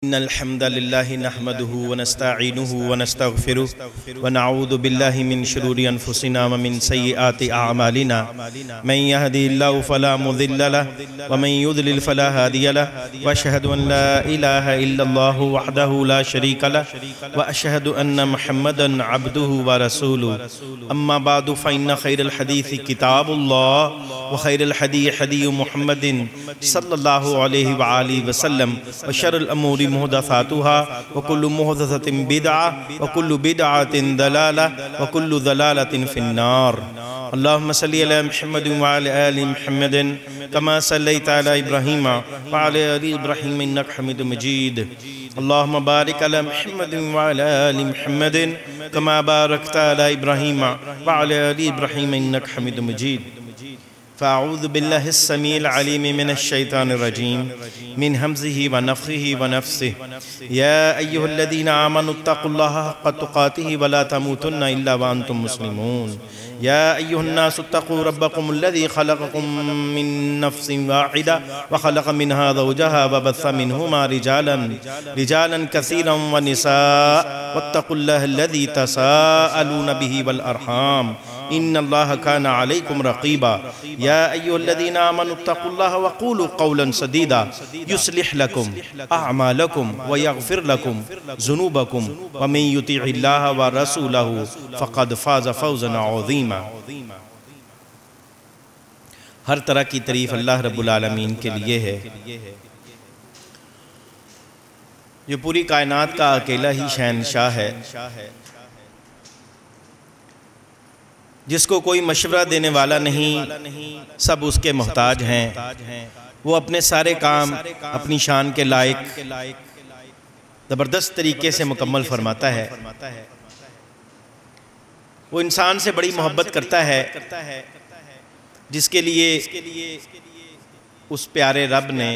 إن الحمد لله نحمده ونستعينه ونستغفره ونعوذ بالله من شرور أنفسنا ومن سيئات أعمالنا من يهدي الله فلا مضل له ومن يضلل فلا هادي له وأشهد أن لا إله إلا الله وحده لا شريك له وأشهد أن محمدا عبده ورسوله أما بعد فإن خير الحديث كتاب الله وخير الحديث حديث محمد صلى الله عليه وآله وسلم وشر الأمور محدثاتها وكل محدثة بدعة وكل بدعة ضلالة وكل ضلالة في النار. اللهم صل على محمد وعلى آل محمد كما صليت على إبراهيم وعلى آل إبراهيم إنك حميد مجيد. اللهم بارك على محمد وعلى آل محمد كما باركت على إبراهيم وعلى آل إبراهيم إنك حميد مجيد. فأعوذ بالله السميع العليم من الشيطان الرجيم من همزه ونفخه ونفسه. يا أيها الذين آمنوا اتقوا الله حق تقاته ولا تموتن إلا وأنتم مسلمون. يا أيها الناس اتقوا ربكم الذي خلقكم من نفس واحدة وخلق منها زوجها وبث منهما رجالا كثيرا ونساء واتقوا الله الذي تساءلون به والأرحام إن الله كان عليكم رقيبا. يا أيها الذين آمنوا اتقوا الله وقولوا قولا سديدا يصلح لكم أعمالكم ويغفر لكم ذنوبكم ومن يطع الله ورسوله فقد فاز فوزا عظيما. ہر طرح کی تعریف اللہ رب العالمین کے لیے ہے جو پوری کائنات کا اکیلا ہی شہنشاہ ہے، جس کو کوئی مشورہ دینے والا نہیں، سب اس کے محتاج ہیں. وہ اپنے سارے کام اپنی شان کے لائق زبردست طریقے سے مکمل فرماتا ہے. وہ انسان سے بڑی محبت کرتا ہے جس کے لیے اس پیارے رب نے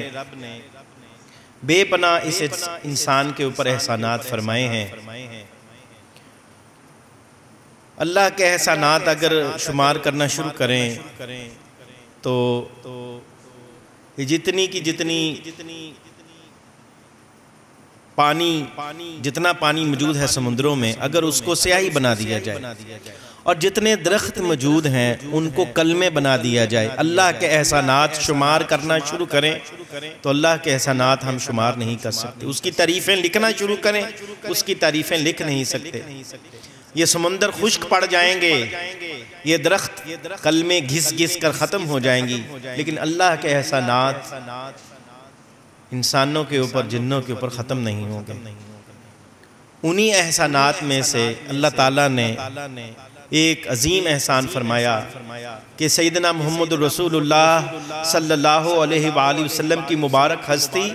بے پناہ اس انسان کے اوپر احسانات فرمائے ہیں. اللہ کے احسانات اگر شمار کرنا شروع کریں تو جتنی جتنا پانی موجود ہے سمندروں میں، اگر اس کو سیاہی بنا دیا جائے اور جتنے درخت موجود ہیں ان کو کلمے بنا دیا جائے، اللہ کے احسانات شمار کرنا شروع کریں تو اللہ کے احسانات ہم شمار نہیں کر سکتے. اس کی تعریفیں لکھنا شروع کریں، اس کی تعریفیں لکھ نہیں سکتے. یہ سمندر خشک پڑ جائیں گے، یہ درخت کلمے گھس گھس کر ختم ہو جائیں گی، لیکن اللہ کے احسانات انسانوں کے اوپر، جنوں کے اوپر ختم نہیں ہوں گے. انہی احسانات میں سے اللہ تعالیٰ نے ایک عظیم احسان فرمایا کہ سیدنا محمد رسول اللہ صلی اللہ علیہ وآلہ وسلم کی مبارک ہستی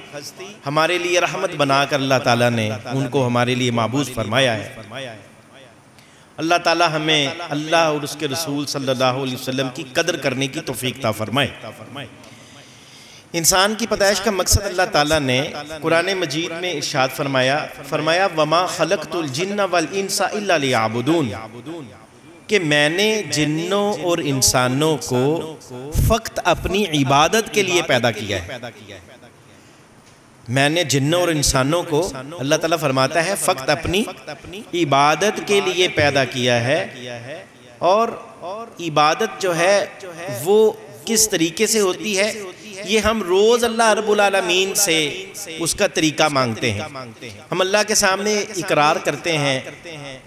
ہمارے لیے رحمت بنا کر اللہ تعالیٰ نے ان کو ہمارے لیے معبود فرمایا ہے. اللہ تعالیٰ ہمیں اللہ اور اس کے رسول صلی اللہ علیہ وسلم کی قدر کرنے کی توفیق عطا فرمائے. انسان کی پیدائش کا مقصد اللہ تعالیٰ نے قرآن مجید میں ارشاد فرمایا وَمَا خَلَقْتُ الْجِنَّ وَالْإِنسَ إِلَّا لِيَعْبُدُونَ کہ میں نے جنوں اور انسانوں کو فقط اپنی عبادت کے لیے پیدا کیا ہے. میں نے جنوں اور انسانوں کو، اللہ تعالیٰ فرماتا ہے، فقط اپنی عبادت کے لیے پیدا کیا ہے. اور عبادت جو ہے وہ کس طریقے سے ہوتی ہے یہ ہم روز اللہ رب العالمین سے اس کا طریقہ مانگتے ہیں. ہم اللہ کے سامنے اقرار کرتے ہیں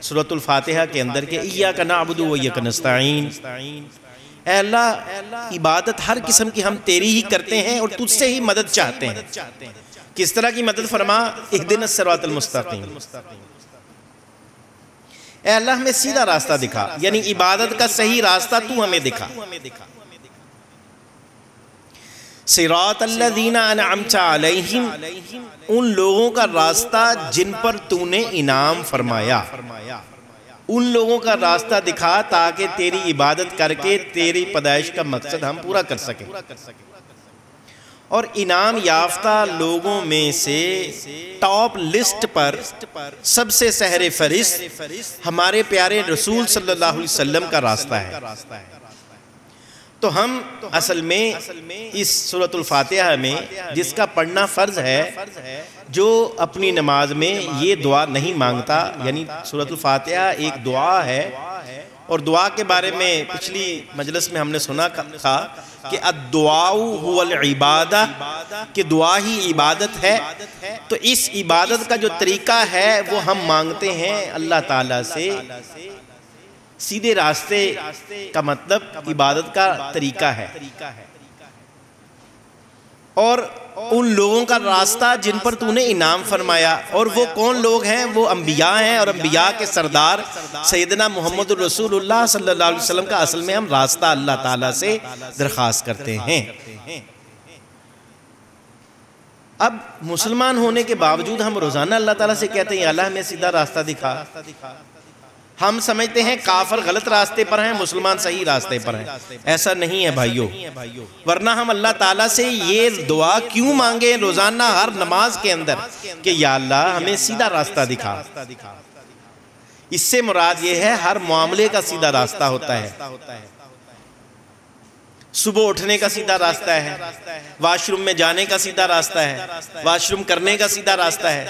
سورۃ الفاتحہ کے اندر کہ ایاک نعبد و ایاک نستعین، اے اللہ عبادت ہر قسم کی ہم تیری ہی کرتے ہیں اور تجھ سے ہی مدد چاہتے ہیں. کس طرح کی مدد فرما؟ اہدنا الصراط المستقیم، اے اللہ ہمیں سیدھا راستہ دکھا، یعنی عبادت کا صحیح راستہ تو ہمیں دکھا. صراط الذین انعمت علیہم، ان لوگوں کا راستہ جن پر تو نے انعام فرمایا، ان لوگوں کا راستہ دکھا تاکہ تیری عبادت کر کے تیری پیدائش کا مقصد ہم پورا کر سکیں. اور انعام یافتہ لوگوں میں سے ٹاپ لسٹ پر سب سے سہر فہرست ہمارے پیارے رسول صلی اللہ علیہ وسلم کا راستہ ہے. تو ہم اصل میں اس سورۃ الفاتحہ میں جس کا پڑھنا فرض ہے، جو اپنی نماز میں یہ دعا نہیں مانگتا، یعنی سورۃ الفاتحہ ایک دعا ہے، اور دعا کے بارے میں پچھلی مجلس میں ہم نے سنا تھا کہ الدعاء هو العبادہ، کہ دعا ہی عبادت ہے۔ تو اس عبادت کا جو طریقہ ہے وہ ہم مانگتے ہیں اللہ تعالیٰ سے۔ سیدھے راستے کا مطلب عبادت کا طریقہ ہے، اور ان لوگوں کا راستہ جن پر تو نے انعام فرمایا، اور وہ کون لوگ ہیں؟ وہ انبیاء ہیں، اور انبیاء کے سردار سیدنا محمد رسول اللہ صلی اللہ علیہ وسلم کا اصل میں ہم راستہ اللہ تعالیٰ سے درخواست کرتے ہیں۔ اب مسلمان ہونے کے باوجود ہم روزانہ اللہ تعالیٰ سے کہتے ہیں یا اللہ ہمیں سیدھا راستہ دکھا۔ ہم سمجھتے ہیں کافر غلط راستے پر ہیں، مسلمان صحیح راستے پر ہیں۔ ایسا نہیں ہے بھائیو، ورنہ ہم اللہ تعالیٰ سے یہ دعا کیوں مانگیں روزانہ ہر نماز کے اندر کہ یا اللہ ہمیں سیدھا راستہ دکھا۔ اس سے مراد یہ ہے ہر معاملے کا سیدھا راستہ ہوتا ہے۔ صبح اٹھنے کا سیدھا راستہ ہے، واش روم میں جانے کا سیدھا راستہ ہے، واش روم کرنے کا سیدھا راستہ ہے،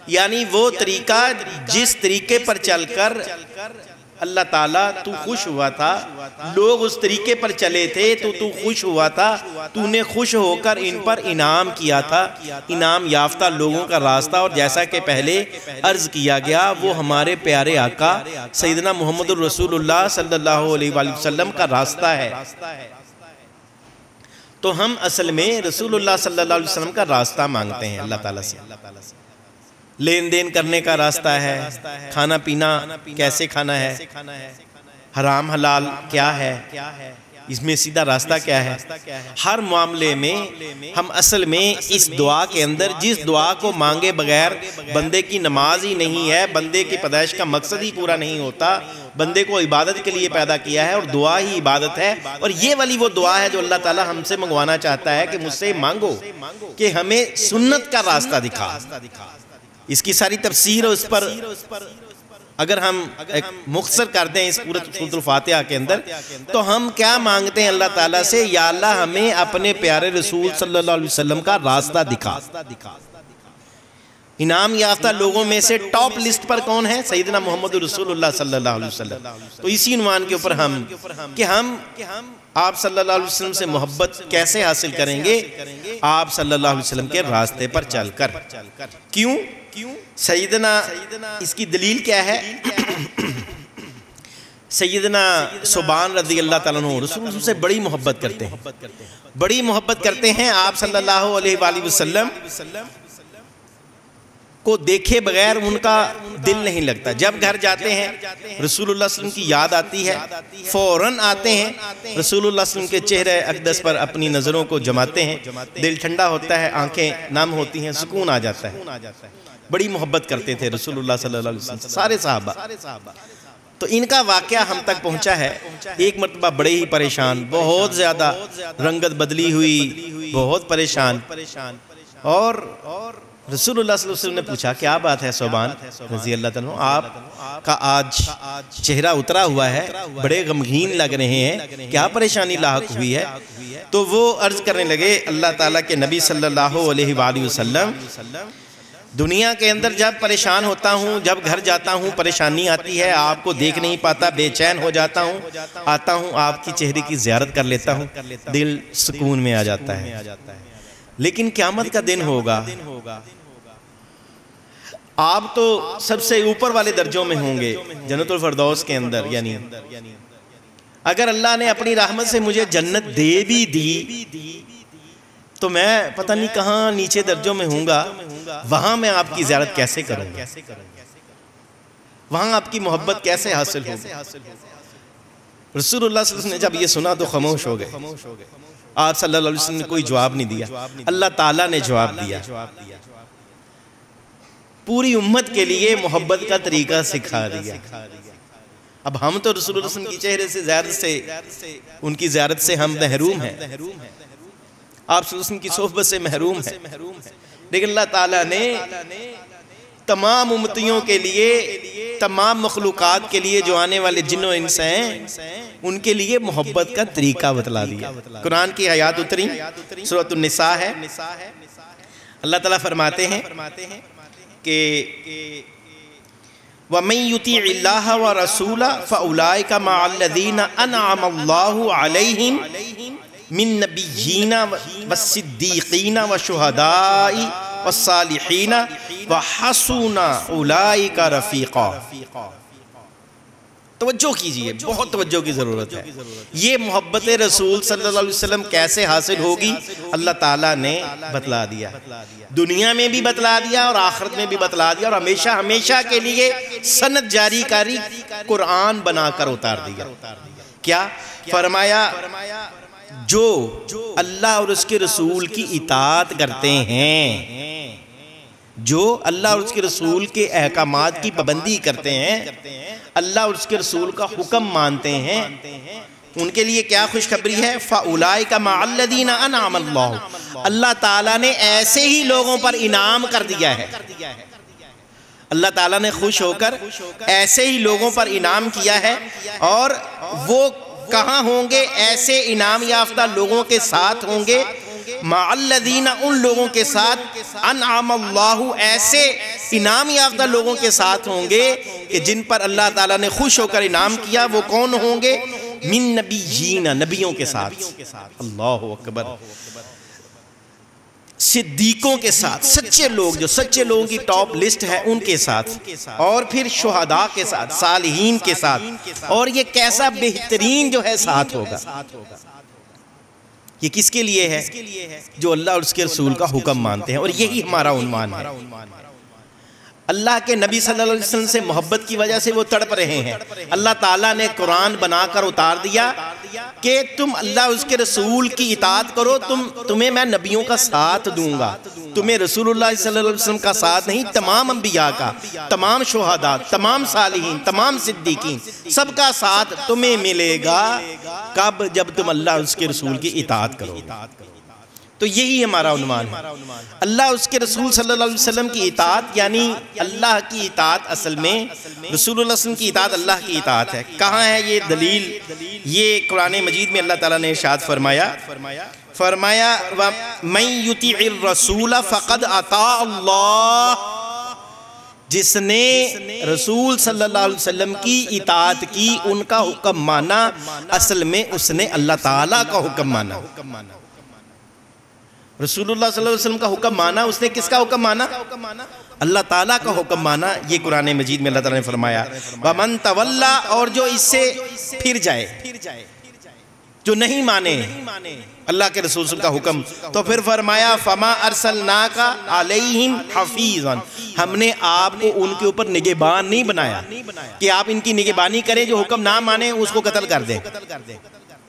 یعنی وہ طریقہ جس طریقے پر چل کر اللہ تعالیٰ تو خوش ہوا تھا، لوگ اس طریقے پر چلے تھے تو خوش ہوا تھا، تو نے خوش ہو کر ان پر انعام کیا تھا۔ انعام یافتہ لوگوں کا راستہ، اور جیسا کہ پہلے عرض کیا گیا، وہ ہمارے پیارے آقا سیدنا محمد رسول اللہ صلی اللہ علیہ وآلہ وسلم کا راستہ ہے۔ تو ہم اصل میں رسول اللہ صلی اللہ علیہ وسلم کا راستہ مانگتے ہیں اللہ تعالیٰ سے۔ لین دین کرنے کا راستہ ہے، کھانا پینا کیسے کھانا ہے، حرام حلال کیا ہے، اس میں سیدھا راستہ کیا ہے۔ ہر معاملے میں ہم اصل میں اس دعا کے اندر جس دعا کو مانگے بغیر بندے کی نماز ہی نہیں ہے، بندے کی پیدائش کا مقصد ہی پورا نہیں ہوتا، بندے کو عبادت کے لیے پیدا کیا ہے، اور دعا ہی عبادت ہے۔ اور یہ والی وہ دعا ہے جو اللہ تعالیٰ ہم سے منگوانا چاہتا ہے کہ مجھ سے مانگو کہ ہمیں سنت کا راستہ دکھا۔ اس کی ساری تفسیر اور اس پر اگر ہم ایک مختصر کر دیں اس پورے سورۃ الفاتحہ کے اندر، تو ہم کیا مانگتے ہیں اللہ تعالیٰ سے؟ یا اللہ ہمیں اپنے پیارے رسول صلی اللہ علیہ وسلم کا راستہ دکھا۔ انعام یافتہ لوگوں میں سے ٹاپ لسٹ پر کون ہے؟ سیدنا محمد رسول اللہ صلی اللہ علیہ وسلم۔ تو اسی عنوان کے اوپر ہم آپ صلی اللہ علیہ وسلم سے محبت کیسے حاصل کریں گے؟ آپ صلی اللہ علیہ وسلم کے راستے پر چل کر۔ کیوں؟ سیدنا اس کی دلیل کیا ہے؟ سیدنا ثوبان رضی اللہ تعالیٰ عنہ رسول سے بڑی محبت کرتے ہیں، بڑی محبت کرتے ہیں۔ آپ صلی اللہ علیہ وآلہ وسلم کو دیکھے بغیر ان کا دل نہیں لگتا۔ جب گھر جاتے ہیں رسول اللہ صلی اللہ علیہ وسلم کی یاد آتی ہے، فوراً آتے ہیں رسول اللہ صلی اللہ علیہ وسلم کے چہرے اقدس پر اپنی نظروں کو جماتے ہیں، دل ٹھنڈا ہوتا ہے، آنکھیں نم ہوتی ہیں، سکون آ جاتا ہے۔ بڑی محبت کرتے تھے رسول اللہ صلی اللہ علیہ وسلم سارے صحابہ۔ تو ان کا واقعہ ہم تک پہنچا ہے۔ ایک مرتبہ بڑے ہی پریشان، بہت زیادہ رنگت بدلی ہوئی، بہت پریشان، اور رسول اللہ صلی اللہ علیہ وسلم نے پوچھا کیا بات ہے ثوبان رضی اللہ تعالیٰ عنہ، آپ کا آج چہرہ اترا ہوا ہے، بڑے غمگین لگ رہے ہیں، کیا پریشانی لاحق ہوئی ہے؟ تو وہ عرض کرنے لگے اللہ تعالیٰ کے نبی صلی اللہ علیہ وآلہ وسلم، دنیا کے اندر جب پریشان ہوتا ہوں، جب گھر جاتا ہوں پریشانی آتی ہے، آپ کو دیکھ نہیں پاتا، بے چین ہو جاتا ہوں، آتا ہوں آپ کی چہرے کی زیارت کر لیتا ہوں، دل سکون میں آ جاتا ہے۔ لیکن قیامت کا دن ہوگا، آپ تو سب سے اوپر والے درجوں میں ہوں گے جنت الفردوس کے اندر، یعنی اگر اللہ نے اپنی رحمت سے مجھے جنت دے بھی دی تو میں پتہ نہیں کہاں نیچے درجوں میں ہوں گا، وہاں میں آپ کی زیارت کیسے کروں گا، وہاں آپ کی محبت کیسے حاصل ہوگی؟ رسول اللہ صلی اللہ علیہ وسلم نے جب یہ سنا تو خاموش ہو گئے۔ آپ صلی اللہ علیہ وسلم نے کوئی جواب نہیں دیا، اللہ تعالیٰ نے جواب دیا، پوری امت کے لیے محبت کا طریقہ سکھا دیا۔ اب ہم تو رسول اللہ صلی اللہ علیہ وسلم کی چہرے سے زیارت سے، ان کی زیارت سے ہم محروم ہیں، آپ صلی اللہ علیہ وسلم کی صحبت سے محروم ہیں، لیکن اللہ تعالیٰ نے تمام امتیوں کے لیے، تمام مخلوقات کے لیے جو آنے والے جن و انس ہیں، ان کے لیے محبت کا طریقہ بتلا دیا۔ قرآن کی آیات اتری، سورۃ النساء ہے، اللہ تعالیٰ فرماتے ہیں کہ وَمَن يُطِعِ اللَّهَ وَرَسُولَهُ فَأُولَٰئِكَ مَعَ الَّذِينَ أَنْعَمَ اللَّهُ عَلَيْهِم مِّن نَّبِيِّينَ وَالصِّدِّيقِينَ وَالشُّهَدَاءِ وَالصَّالِحِينَ وَحَسُنَ أُولَٰئِكَ رَفِيقًا۔ توجہ کیجئے، بہت توجہ کی ضرورت ہے۔ یہ محبت رسول صلی اللہ علیہ وسلم کیسے حاصل ہوگی اللہ تعالیٰ نے بتلا دیا، دنیا میں بھی بتلا دیا اور آخرت میں بھی بتلا دیا، اور ہمیشہ ہمیشہ کے لیے سند جاری کاری قرآن بنا کر اتار دیا۔ کیا فرمایا؟ جو اللہ اور اس کے رسول کی اطاعت کرتے ہیں، جو اللہ اور اس کے رسول کے احکامات کی پابندی کرتے ہیں، اللہ اور اس کے رسول کا حکم مانتے ہیں، ان کے لیے کیا خوشخبری ہے؟ فَأُولَٰئِكَ مَعَ الَّذِينَ أَنْعَمَ اللَّهُ، اللہ تعالیٰ نے ایسے ہی لوگوں پر انعام کر دیا ہے۔ اللہ تعالیٰ نے خوش ہو کر ایسے ہی لوگوں پر انعام کیا ہے، اور وہ کہاں ہوں گے؟ ایسے انعام یافتہ لوگوں کے ساتھ ہوں گے، مَعَ الَّذِينَ ان لوگوں کے ساتھ، انعم اللہ ایسے انعام یافتہ لوگوں کے ساتھ ہوں گے کہ جن پر اللہ تعالیٰ نے خوش ہو کر انعام کیا۔ وہ کون ہوں گے؟ من نبیین، نبیوں کے ساتھ، اللہ اکبر، صدیقوں کے ساتھ، سچے لوگ جو سچے لوگوں کی ٹاپ لسٹ ہے ان کے ساتھ، اور پھر شہداء کے ساتھ، صالحین کے ساتھ، اور یہ کیسا بہترین جو ہے ساتھ ہوگا۔ یہ کس کے لیے ہے؟ جو اللہ اور اس کے رسول کا حکم مانتے ہیں، اور یہی ہمارا عنوان ہے۔ اللہ کے نبی صلی اللہ علیہ وسلم سے محبت کی وجہ سے وہ تڑپ رہے ہیں۔ اللہ تعالیٰ نے قرآن بنا کر اتار دیا کہ تم اللہ اور اس کے رسول کی اطاعت کرو، تمہیں میں نبیوں کا ساتھ دوں گا، تمہیں رسول اللہ صلی اللہ علیہ وسلم کا ساتھ نہیں، تمام انبیاء کا، تمام شہداء، تمام صالحین، تمام صدیقین، سب کا ساتھ تمہیں ملے گا۔ کب؟ جب تم اللہ اور اس کے رسول کی اطاعت کرو۔ تو یہی ہمارا عنوان ہے۔ اللہ اس کے رسول صلی اللہ علیہ وسلم کی اطاعت، یعنی اللہ کی اطاعت اصل میں رسول اللہ صلی اللہ علیہ وسلم کی اطاعت اللہ کی اطاعت ہے۔ کہاں ہے یہ دلیل؟ یہ قرآن مجید میں اللہ تعالیٰ نے ارشاد فرمایا، وَمَن يُطِعِ الرَّسُولَ فَقَدْ أَطَاعَ اللَّهَ، جس نے رسول صلی اللہ علیہ وسلم کی اطاعت کی، ان کا حکم مانا، اصل میں اس نے اللہ تعالیٰ کا حکم مانا۔ رسول اللہ صلی اللہ علیہ وسلم کا حکم مانا، اس نے کس کا حکم مانا؟ اللہ تعالیٰ کا حکم مانا۔ یہ قرآن مجید میں اللہ تعالیٰ نے فرمایا، وَمَن تَوَلَّا، اور جو اس سے پھر جائے، جو نہیں مانے اللہ کے رسول صلی اللہ علیہ وسلم کا حکم، تو پھر فرمایا فَمَا أَرْسَلْنَاكَ عَلَيْهِمْ حَفِيظًا، ہم نے آپ کو ان کے اوپر نگہبان نہیں بنایا کہ آپ ان کی نگہبانی کریں، جو حکم نہ مانے اس کو قتل کر دیں،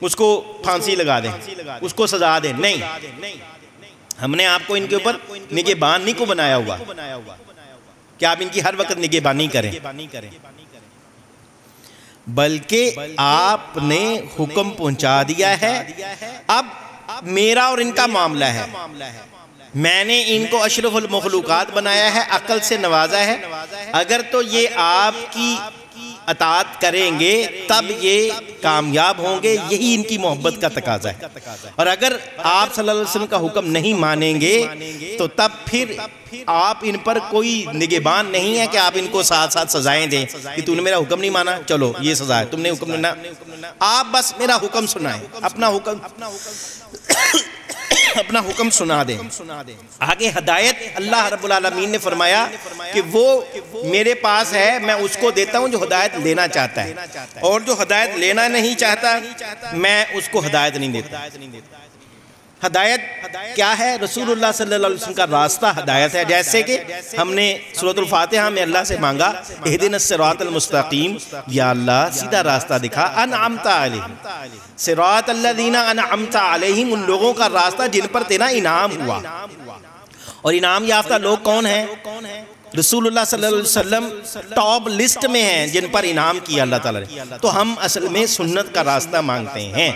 اس کو پھانسی لگا دیں، اس کو سزا دیں۔ نہیں، ہم نے آپ کو ان کے اوپر نگہبان نہیں کو بنایا ہوا کہ آپ ان کی ہر وقت نگہبانی کریں، بلکہ آپ نے حکم پہنچا دیا ہے۔ اب میرا اور ان کا معاملہ ہے، میں نے ان کو اشرف المخلوقات بنایا ہے، عقل سے نوازا ہے، اگر تو یہ آپ کی اطاعت کریں گے تب یہ کامیاب ہوں گے، یہی ان کی محبت کا تقاضا ہے، اور اگر آپ صلی اللہ علیہ وسلم کا حکم نہیں مانیں گے تو تب پھر آپ ان پر کوئی نگہبان نہیں ہے کہ آپ ان کو ساتھ ساتھ سزائیں دیں کہ تم نے میرا حکم نہیں مانا، چلو یہ سزا ہے، تم نے حکم نہیں، آپ بس میرا حکم سنائیں، اپنا حکم سنا دیں۔ آگے ہدایت اللہ رب العالمین نے فرمایا کہ وہ میرے پاس ہے، میں اس کو دیتا ہوں جو ہدایت لینا چاہتا ہے، اور جو ہدایت لینا نہیں چاہتا میں اس کو ہدایت نہیں دیتا۔ ہدایت کیا ہے؟ رسول اللہ صلی اللہ علیہ وسلم کا راستہ ہدایت ہے، جیسے کہ ہم نے سورۃ الفاتحہ میں اللہ سے مانگا اہدنا الصراط المستقیم، یا اللہ سیدھا راستہ دکھا، انعمت علیہم، صراط الذین انعمت علیہم، ان لوگوں کا راستہ جن پر تیرا انعام ہوا۔ اور انعام یافتہ لوگ کون ہیں؟ رسول اللہ صلی اللہ علیہ وسلم ٹاپ لسٹ میں ہیں جن پر انعام کیا اللہ تعالیٰ نے۔ تو ہم اصل میں سنت کا راستہ مانگتے ہیں،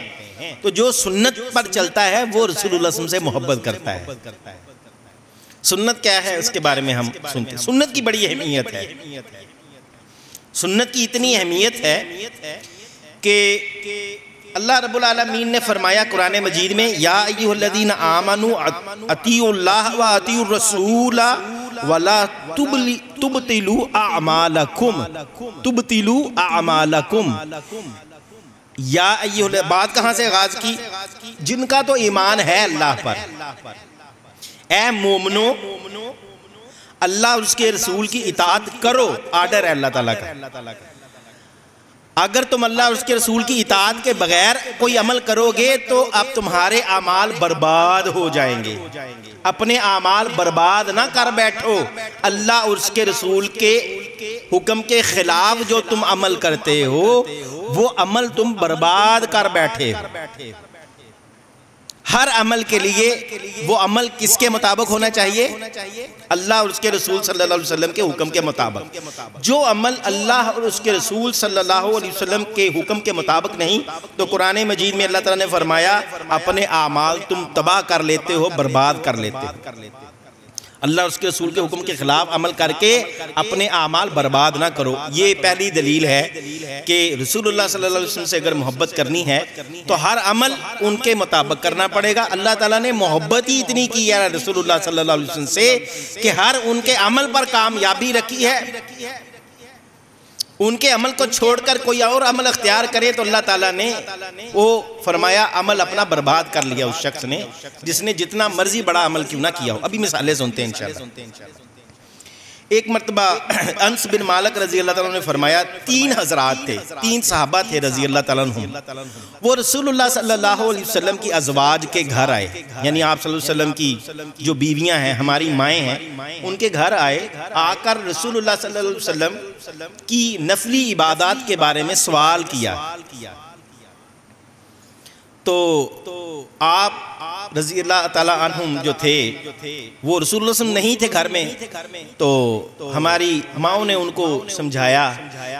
تو جو سنت پر چلتا ہے وہ رسول اللہ صلی اللہ علیہ وسلم سے محبت کرتا ہے۔ سنت کیا ہے اس کے بارے میں ہم سنتے ہیں۔ سنت کی بڑی اہمیت ہے، سنت کی اتنی اہمیت ہے کہ اللہ رب العالمین نے فرمایا قرآن مجید میں یا ایھا الذین آمنوا اطیعوا اللہ و اطیعوا الرسول ولا تبطلوا اعمالکم یا ایھا، بات کہاں سے آغاز کی؟ جن کا تو ایمان ہے اللہ پر، اے مومنو اللہ اور اس کے رسول کی اطاعت کرو، آرڈر ہے اللہ تعالیٰ کا۔ اگر تم اللہ اور اس کے رسول کی اطاعت کے بغیر کوئی عمل کرو گے تو اب تمہارے اعمال برباد ہو جائیں گے۔ اپنے اعمال برباد نہ کر بیٹھو، اللہ اور اس کے رسول کے حکم کے خلاف جو تم عمل کرتے ہو وہ عمل تم برباد کر بیٹھے۔ ہر عمل کے لیے وہ عمل کس کے مطابق ہونا چاہیے؟ اللہ اور اس کے رسول صلی اللہ علیہ وسلم کے حکم کے مطابق۔ جو عمل اللہ اور اس کے رسول صلی اللہ علیہ وسلم کے حکم کے مطابق نہیں تو قرآن مجید میں اللہ تعالیٰ نے فرمایا اپنے اعمال تم تباہ کر لیتے ہو، برباد کر لیتے ہو۔ اللہ اور اس کے رسول کے حکم کے خلاف عمل کر کے اپنے اعمال برباد نہ کرو۔ یہ پہلی دلیل ہے کہ رسول اللہ صلی اللہ علیہ وسلم سے اگر محبت کرنی ہے تو ہر عمل ان کے مطابق کرنا پڑے گا۔ اللہ تعالیٰ نے محبت ہی اتنی کی ہے رسول اللہ صلی اللہ علیہ وسلم سے کہ ہر ان کے عمل پر کامیابی رکھی ہے۔ ان کے عمل کو چھوڑ کر کوئی اور عمل اختیار کرے تو اللہ تعالیٰ نے وہ فرمایا عمل اپنا برباد کر لیا اس شخص نے، جس نے جتنا مرضی بڑا عمل کیوں نہ کیا ہو۔ ابھی مثالیں سنتے ہیں انشاءاللہ۔ ایک مرتبہ انس بن مالک رضی اللہ تعالیٰ نے فرمایا 3 حضرات تھے، 3 صحابہ تھے رضی اللہ تعالیٰ عنہم، وہ رسول اللہ صلی اللہ علیہ وسلم کی ازواج کے گھر آئے، یعنی آپ صلی اللہ علیہ وسلم کی جو بیویاں ہیں، ہماری مائیں ہیں، ان کے گھر آئے، آ کر رسول اللہ صلی اللہ علیہ وسلم کی نفلی عبادات کے بارے میں سوال کیا۔ تو آپ رضی اللہ تعالیٰ عنہم جو تھے وہ رسول اللہ صلی اللہ علیہ وسلم نہیں تھے گھر میں، تو ہماری ماؤں نے ان کو سمجھایا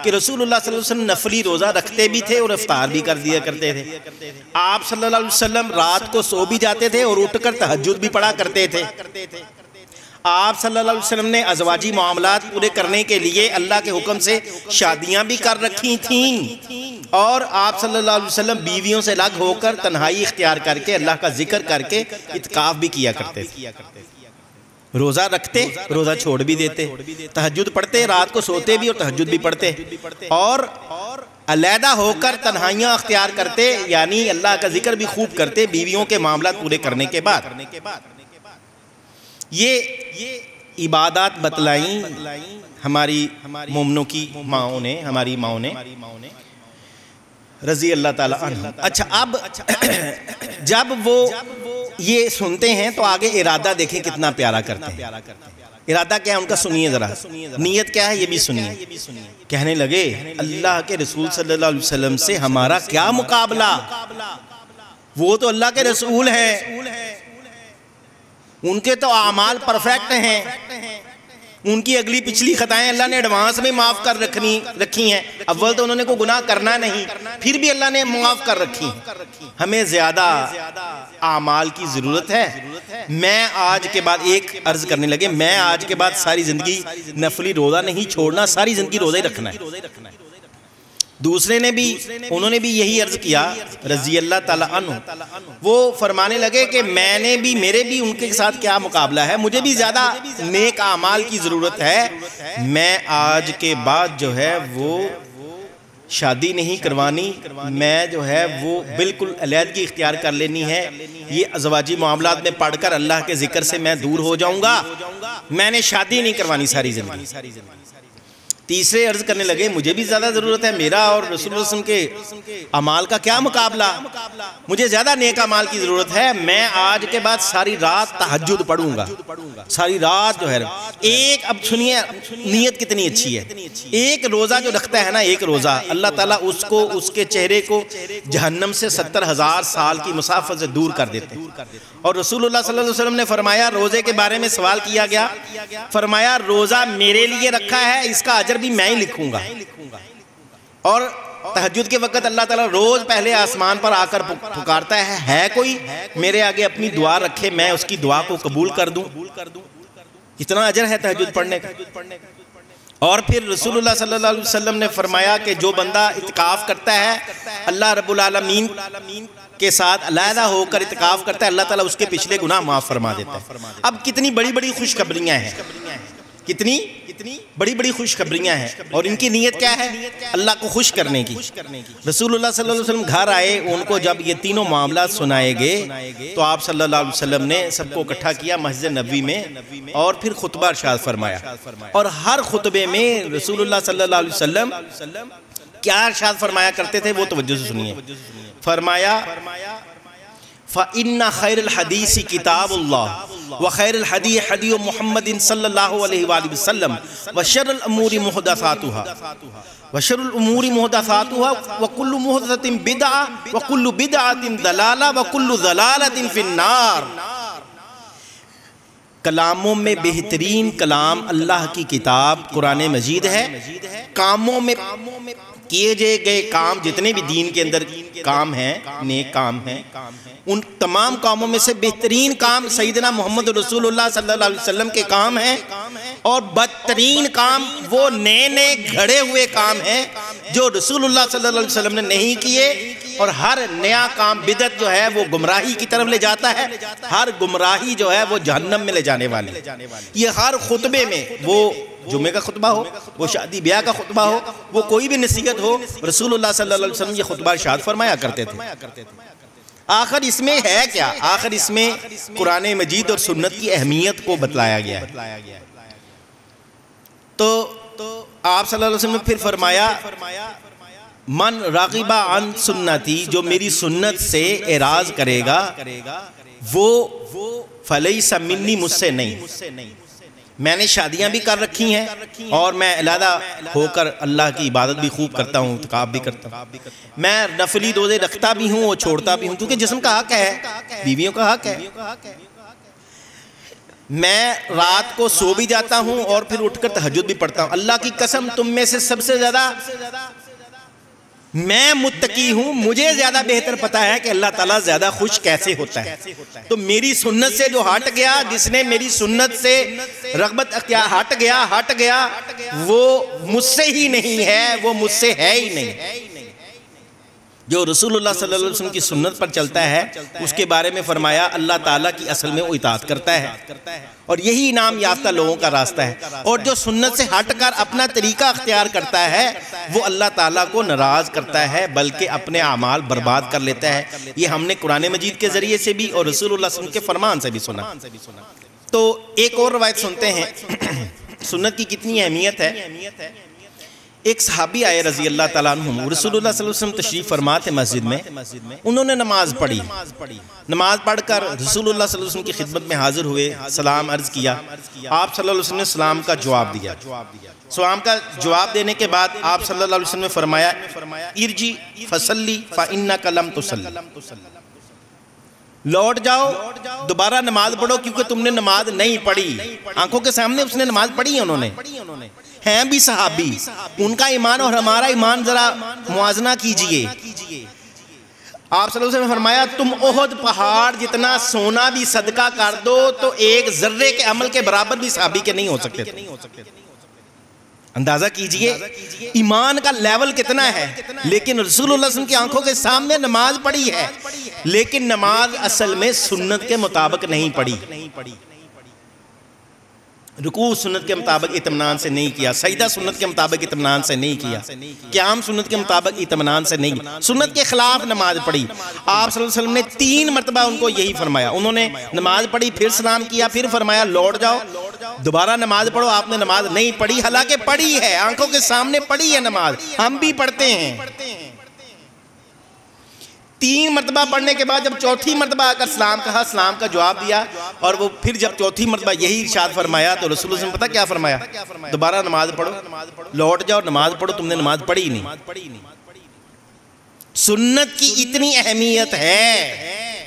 کہ رسول اللہ صلی اللہ علیہ وسلم نفلی روزہ رکھتے بھی تھے اور افطار بھی کر دیا کرتے تھے۔ آپ صلی اللہ علیہ وسلم رات کو سو بھی جاتے تھے اور اٹھ کر تہجد بھی پڑھا کرتے تھے۔ آپ صلی اللہ علیہ وسلم نے ازواجی معاملات پورے کرنے کے لیے اللہ کے حکم سے شادیاں بھی کر رکھی تھیں، اور آپ صلی اللہ علیہ وسلم بیویوں سے الگ ہو کر تنہائی اختیار کر کے اللہ کا ذکر کر کے اعتکاف بھی کیا کرتے تھے۔ روزہ رکھتے، روزہ چھوڑ بھی دیتے، تہجد پڑھتے، رات کو سوتے بھی اور تہجد بھی پڑھتے، اور علیحدہ ہو کر تنہائیاں اختیار کرتے، یعنی اللہ کا ذکر بھی خوب کرتے بیویوں کے معاملات پورے کرنے کے بعد۔ یہ عبادات بتلائیں ہماری مومنوں کی ماؤں نے، ہماری ماؤں نے رضی اللہ تعالیٰ عنہ۔ اچھا، اب جب وہ یہ سنتے ہیں تو آگے ارادہ دیکھیں کتنا پیارا کرتے ہیں۔ ارادہ کیا ہے ان کا سنیے ذرا، نیت کیا ہے یہ بھی سنیے۔ کہنے لگے اللہ کے رسول صلی اللہ علیہ وسلم سے ہمارا کیا مقابلہ، وہ تو اللہ کے رسول ہیں، ان کے تو اعمال پرفیکٹ ہیں، ان کی اگلی پچھلی خطائیں اللہ نے ایڈوانس میں معاف کر رکھی ہیں۔ اول تو انہوں نے کوئی گناہ کرنا نہیں، پھر بھی اللہ نے معاف کر رکھی ہیں۔ ہمیں زیادہ اعمال کی ضرورت ہے۔ میں آج کے بعد ایک عرض کرنے لگے، میں آج کے بعد ساری زندگی نفلی روزہ نہیں چھوڑنا، ساری زندگی روزہ ہی رکھنا ہے۔ دوسرے نے بھی، انہوں نے بھی یہی عرض کیا رضی اللہ تعالیٰ عنہ۔ وہ فرمانے لگے کہ میرے بھی ان کے ساتھ کیا مقابلہ ہے، مجھے بھی زیادہ نیک اعمال کی ضرورت ہے۔ میں آج کے بعد جو ہے وہ شادی نہیں کروانی، میں جو ہے وہ بالکل علیحدگی اختیار کر لینی ہے، یہ ازواجی معاملات میں پڑھ کر اللہ کے ذکر سے میں دور ہو جاؤں گا، میں نے شادی نہیں کروانی ساری زندگی۔ تیسرے عرض کرنے لگے مجھے بھی زیادہ ضرورت ہے، میرا اور رسول اللہ صلی اللہ علیہ وسلم کے اعمال کا کیا مقابلہ، مجھے زیادہ نیک اعمال کی ضرورت ہے، میں آج کے بعد ساری رات تہجد پڑھوں گا، ساری رات جو ہے۔ ایک اب سنیے نیت کتنی اچھی ہے، ایک روزہ جو رکھتا ہے نا، ایک روزہ اللہ تعالیٰ اس کو، اس کے چہرے کو جہنم سے 70,000 سال کی مسافت سے دور کر دیتے ہیں۔ اور رسول اللہ صلی اللہ علیہ وسلم نے فرمایا، روزے کے بارے میں سوال کیا گیا، فرمایا روزہ میرے لیے رکھا ہے، اس کا اجر بھی میں ہی لکھوں گا۔ اور تہجد کے وقت اللہ تعالیٰ روز پہلے آسمان پر آ کر پکارتا ہے کوئی میرے آگے اپنی دعا رکھے، میں اس کی دعا کو قبول کر دوں۔ کتنا اجر ہے تہجد پڑھنے کا۔ اور پھر رسول اللہ صلی اللہ علیہ وسلم نے فرمایا کہ جو بندہ اعتکاف کرتا ہے اللہ رب العالمین کے ساتھ علیحدہ ہو کر اعتکاف کرتا ہے، اللہ تعالیٰ اس کے پچھلے گناہ معاف فرما دیتا ہے۔ اب کتنی بڑی بڑی خوشخبریاں ہیں، کتنی بڑی بڑی خوشخبریاں ہیں، اور ان کی نیت کیا ہے؟ اللہ کو خوش کرنے کی۔ رسول اللہ صلی اللہ علیہ وسلم گھر آئے، ان کو جب یہ تینوں معاملات سنائے گئے تو آپ صلی اللہ علیہ وسلم نے سب کو اکٹھا کیا مسجد نبوی میں، اور پھر خطبہ ارشاد فرمایا، اور ہر خطبے میں رسول اللہ صلی اللہ علیہ وسلم کیا ارشاد فرمایا کرتے تھے وہ توجہ سے سنیے۔ فرمایا فَإِنَّ خَيْرَ الْحَدِيثِ كِتَابُ اللَّهِ وَخَيْرَ الْحَدِيثِ حَدِيثُ مُحَمَّدٍ صلی اللہ علیہ وآلہ وسلم وَشَرُّ الْأُمُورِ مُحْدَثَاتُهَا وَكُلُّ مُحْدَثَةٍ بِدْعَةٍ وَكُلُّ بِدْعَةٍ ضَلَالَةٍ وَكُلُّ ضَلَالَةٍ فِي النَّارِ۔ کلاموں میں بہترین کلام اللہ کی کتاب قرآن مجید ہے۔ کاموں میں کیے گئے کام جتنے بھی دین کے اندر کام ہیں، نیک کام ہیں، ان تمام کاموں میں سے بہترین کام سیدنا محمد رسول اللہ صلی اللہ علیہ وسلم کے کام ہیں، اور بدترین کام وہ نئے نئے گھڑے ہوئے کام ہیں جو رسول اللہ صلی اللہ علیہ وسلم نے نہیں کیے، اور ہر نیا کام بدعت جو ہے وہ گمراہی کی طرف لے جاتا ہے، ہر گمراہی جو ہے وہ جہنم میں لے جانے والی۔ یہ ہر خطبے میں، وہ جمعے کا خطبہ ہو، وہ شادی بیاہ کا خطبہ ہو، وہ کوئی بھی نصیحت ہو، رسول اللہ صلی اللہ علیہ وسلم یہ خطبہ ارشاد فرمایا کرتے تھے۔ آخر اس میں ہے کیا؟ آخر اس میں قرآن مجید اور سنت کی اہمیت کو بتلایا گیا ہے۔ تو آپ صلی اللہ علیہ وسلم نے پھر فرمایا من راغب عن سنتی، جو میری سنت سے اعراض کرے گا وہ فلیس منی، مجھ سے نہیں۔ میں نے شادیاں بھی کر رکھی ہیں، اور میں علیحدہ ہو کر اللہ کی عبادت بھی خوب کرتا ہوں، اعتکاف بھی کرتا ہوں، میں نفلی روزے رکھتا بھی ہوں اور چھوڑتا بھی ہوں، کیونکہ جسم کا حق ہے، بیویوں کا حق ہے۔ میں رات کو سو بھی جاتا ہوں اور پھر اٹھ کر تہجد بھی پڑھتا ہوں۔ اللہ کی قسم تم میں سے سب سے زیادہ میں متقی ہوں، مجھے زیادہ بہتر پتا ہے کہ اللہ تعالیٰ زیادہ خوش کیسے ہوتا ہے۔ تو میری سنت سے جو ہٹ گیا، جس نے میری سنت سے رغبت ہٹ گیا وہ مجھ سے ہی نہیں ہے، وہ مجھ سے ہے ہی نہیں۔ جو رسول اللہ صلی اللہ علیہ وسلم کی سنت پر چلتا ہے اس کے بارے میں فرمایا اللہ تعالیٰ کی اصل میں وہ اطاعت کرتا ہے، اور یہی انعام یافتہ لوگوں کا راستہ ہے۔ اور جو سنت سے ہٹ کر اپنا طریقہ اختیار کرتا ہے وہ اللہ تعالیٰ کو ناراض کرتا ہے، بلکہ اپنے اعمال برباد کر لیتا ہے۔ یہ ہم نے قرآن مجید کے ذریعے سے بھی اور رسول اللہ صلی اللہ علیہ وسلم کے فرمان سے بھی سنا۔ تو ایک اور روایت سنتے ہیں سنت کی کتنی اہمیت ہے۔ ایک صحابی آئے رضی اللہ تعالیٰ عنہ، رسول اللہ صلی اللہ علیہ وسلم تشریف فرما تھے مسجد میں، انہوں نے نماز پڑھی، نماز پڑھ کر رسول اللہ صلی اللہ علیہ وسلم کی خدمت میں حاضر ہوئے، سلام عرض کیا، آپ صلی اللہ علیہ وسلم نے سلام کا جواب دیا۔ سلام کا جواب دینے کے بعد آپ صلی اللہ علیہ وسلم نے فرمایا ارجی فصلی فإنک لم تصلی، لوٹ جاؤ دوبارہ نماز پڑھو کیونکہ تم نے نماز نہیں پڑھی۔ آنکھوں کے سامنے اس نے نماز پڑھی ہے، انہوں نے ہیں بھی صحابی، ان کا ایمان اور ہمارا ایمان ذرا موازنہ کیجئے۔ آپ صلی اللہ علیہ وسلم نے فرمایا تم احد پہاڑ جتنا سونا بھی صدقہ کر دو تو ایک ذرے کے عمل کے برابر بھی صحابی کے نہیں ہو سکتے تھے۔ اندازہ کیجئے ایمان کا لیول کتنا ہے، لیکن رسول اللہ صلی اللہ علیہ وسلم کی آنکھوں کے سامنے نماز پڑھی ہے، لیکن نماز اصل میں سنت کے مطابق نہیں پڑھی، رکوع سنت کے مطابق اطمینان سے نہیں کیا، سجدہ سنت کے مطابق اطمینان سے نہیں کیا، قیام سنت کے مطابق اطمینان سے نہیں کیا، سنت کے خلاف نماز پڑھی۔ آپ صلی اللہ علیہ وسلم نے 3 مرتبہ ان کو یہی فرمایا، انہوں نے نماز پڑھی، پھر سلام کیا، پھر فرمایا لوٹ جاؤ دوبارہ نماز پڑھو۔ آپ نے نماز نہیں پڑھی، حالانکہ پڑھی ہے، آنکھوں کے سامنے پڑھی ہے نماز، ہم بھی پڑھتے ہیں۔ 3 مرتبہ پڑھنے کے بعد جب چوتھی مرتبہ آ کر سلام کہا، سلام کا جواب دیا، اور وہ پھر جب چوتھی مرتبہ یہی ارشاد فرمایا تو رسول اللہ صلی اللہ علیہ وسلم پتہ کیا فرمایا؟ دوبارہ نماز پڑھو، لوٹ جاؤ نماز پڑھو، تم نے نماز پڑھی نہیں۔ سنت کی اتنی اہمیت ہے،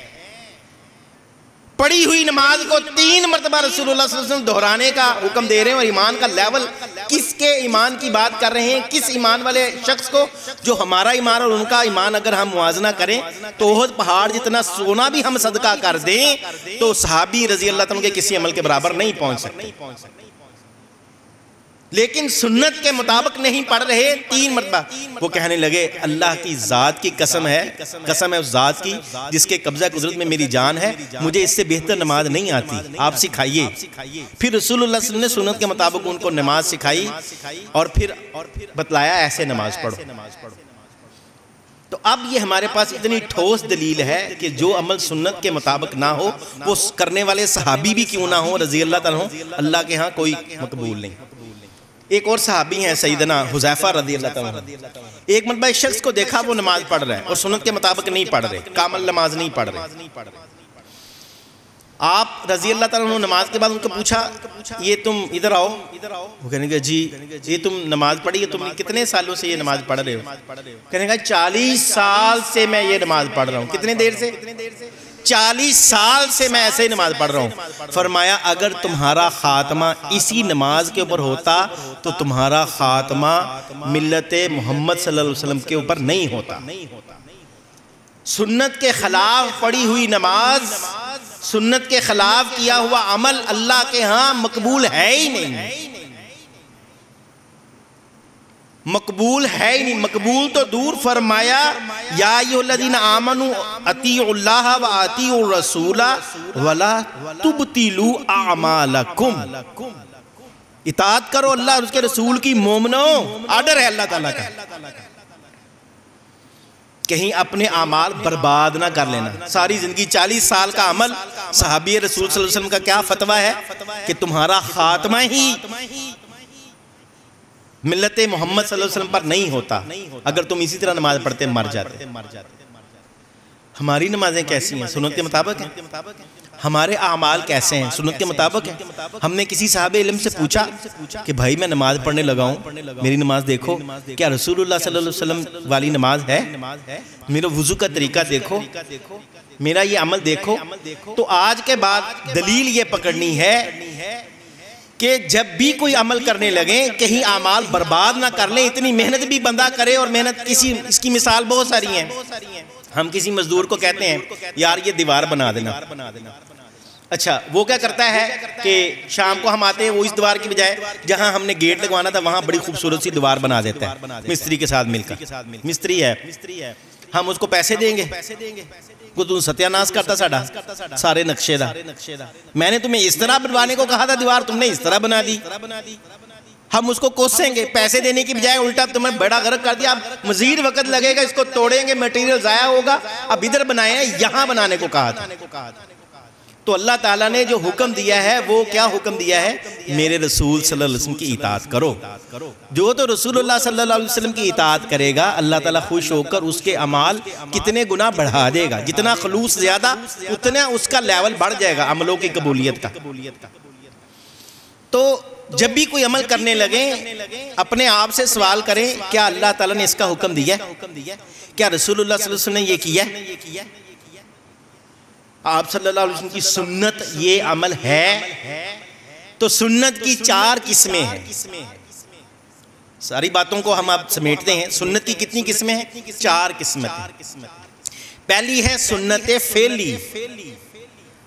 پڑھی ہوئی نماز کو 3 مرتبہ رسول اللہ صلی اللہ علیہ وسلم دہرانے کا حکم دے رہے ہیں، اور ایمان کا لیول کس کے ایمان کی بات کر رہے ہیں، کس ایمان والے شخص کو، جو ہمارا ایمان اور ان کا ایمان اگر ہم موازنہ کریں تو احد پہاڑ جتنا سونا بھی ہم صدقہ کر دیں تو صحابی رضی اللہ تعالیٰ کے کسی عمل کے برابر نہیں پہنچ سکتے۔ لیکن سنت کے مطابق نہیں پڑھ رہے 3 مرتبہ. وہ کہنے لگے اللہ کی ذات کی قسم ہے اس ذات کی جس کے قبضہ قدرت میں میری جان ہے، مجھے اس سے بہتر نماز نہیں آتی، آپ سکھائیے. پھر رسول اللہ صلی اللہ علیہ وسلم نے سنت کے مطابق ان کو نماز سکھائی اور پھر بتلایا ایسے نماز پڑھو. تو اب یہ ہمارے پاس اتنی ٹھوس دلیل ہے کہ جو عمل سنت کے مطابق نہ ہو وہ کرنے والے صحابی بھی کیوں نہ ہو رضی اللہ تعالیٰ عنہ، اللہ کے ہاں کوئی مقبول نہیں. ایک اور صحابی ہیں سیدنا حذیفہ رضی اللہ تعالیٰ عنہ. ایک مرتبہ ایک شخص کو دیکھا وہ نماز پڑھ رہا ہے اور سنت کے مطابق نہیں پڑھ رہے، کامل نماز نہیں پڑھ رہے. آپ رضی اللہ تعالیٰ عنہ نماز کے بعد ان کو پوچھا یہ تم ادھر آؤ. وہ کہنے گا جی یہ تم نماز پڑھی ہے، تم کتنے سالوں سے یہ نماز پڑھ رہے ہو؟ کہنے گا 40 سال سے میں یہ نماز پڑھ رہا ہوں. کتنے دیر سے؟ 40 سال سے میں ایسے ہی نماز پڑھ رہا ہوں. فرمایا اگر تمہارا خاتمہ اسی نماز کے اوپر ہوتا تو تمہارا خاتمہ ملت محمد صلی اللہ علیہ وسلم کے اوپر نہیں ہوتا. سنت کے خلاف پڑھی ہوئی نماز، سنت کے خلاف کیا ہوا عمل اللہ کے ہاں مقبول ہے ہی نہیں. مقبول ہے ہی نہیں. مقبول تو دور، فرمایا یا ایھا الذین آمنوا اطیعوا اللہ و اطیعوا الرسول ولا تبطلوا اعمالکم. اطاعت کرو اللہ اور اس کے رسول کی مومنو، آرڈر ہے اللہ تعالیٰ کا. کہیں اپنے اعمال برباد نہ کر لینا. ساری زندگی 40 سال کا عمل، صحابی رسول صلی اللہ علیہ وسلم کا کیا فتویٰ ہے کہ تمہارا خاتمہ ہی ملت محمد صلی اللہ علیہ وسلم پر نہیں ہوتا. اگر تم اسی طرح نماز پڑھتے مر جاتے. ہماری نمازیں کیسی ہیں؟ سنت کے مطابق ہیں. ہمارے اعمال کیسے ہیں؟ سنت کے مطابق ہیں. ہم نے کسی صاحب علم سے پوچھا کہ بھائی میں نماز پڑھنے لگا ہوں، میری نماز دیکھو، کیا رسول اللہ صلی اللہ علیہ وسلم والی نماز ہے؟ میرا وضو کا طریقہ دیکھو، میرا یہ عمل دیکھو. تو آج کے بعد دلیل یہ پکڑنی ہے کہ جب بھی کوئی عمل کرنے لگیں کہیں اعمال برباد نہ کر لیں. اتنی محنت بھی بندہ کرے اور محنت اس کی مثال بہت ساری ہیں. ہم کسی مزدور کو کہتے ہیں یار یہ دیوار بنا دینا. اچھا وہ کیا کرتا ہے کہ شام کو ہم آتے ہیں، وہ اس دیوار کی بجائے جہاں ہم نے گیٹ لگوانا تھا وہاں بڑی خوبصورت سی دیوار بنا دیتا ہے مستری کے ساتھ مل کر. مستری ہے، ہم اس کو پیسے دیں گے. کو تم ستیاناش کرتا ساڑا سارے نقشے دا. میں نے تمہیں اس طرح بنوانے کو کہا تھا دیوار، تم نے اس طرح بنا دی. ہم اس کو کوسیں گے، پیسے دینے کی بجائے الٹا تمہیں بڑا غرق کر دیا. اب مزید وقت لگے گا، اس کو توڑیں گے، میٹیریل ضائع ہوگا. اب ادھر بنائے ہیں، یہاں بنانے کو کہا تھا. تو اللہ تعالیٰ نے جو حکم دیا ہے وہ کیا حکم دیا ہے؟ میرے رسول صلی اللہ علیہ وسلم کی اطاعت کرو. جو تو رسول اللہ صلی اللہ علیہ وسلم کی اطاعت کرے گا اللہ تعالیٰ خوش ہو کر اس کے اعمال کتنے گنا بڑھا دے گا. جتنا خلوص زیادہ اتنا اس کا لیول بڑھ جائے گا عملوں کی قبولیت کا. تو جب بھی کوئی عمل کرنے لگیں اپنے آپ سے سوال کریں کیا اللہ تعالیٰ نے اس کا حکم دیا ہے؟ کیا رسول اللہ صلی اللہ علیہ وسلم نے یہ کیا ہے؟ آپ صلی اللہ علیہ وسلم کی سنت یہ عمل ہے؟ تو سنت کی 4 قسمیں ہیں. ساری باتوں کو ہم اب سمیٹتے ہیں. سنت کی کتنی قسمیں ہیں؟ 4 قسمیں. پہلی ہے سنت فعلی.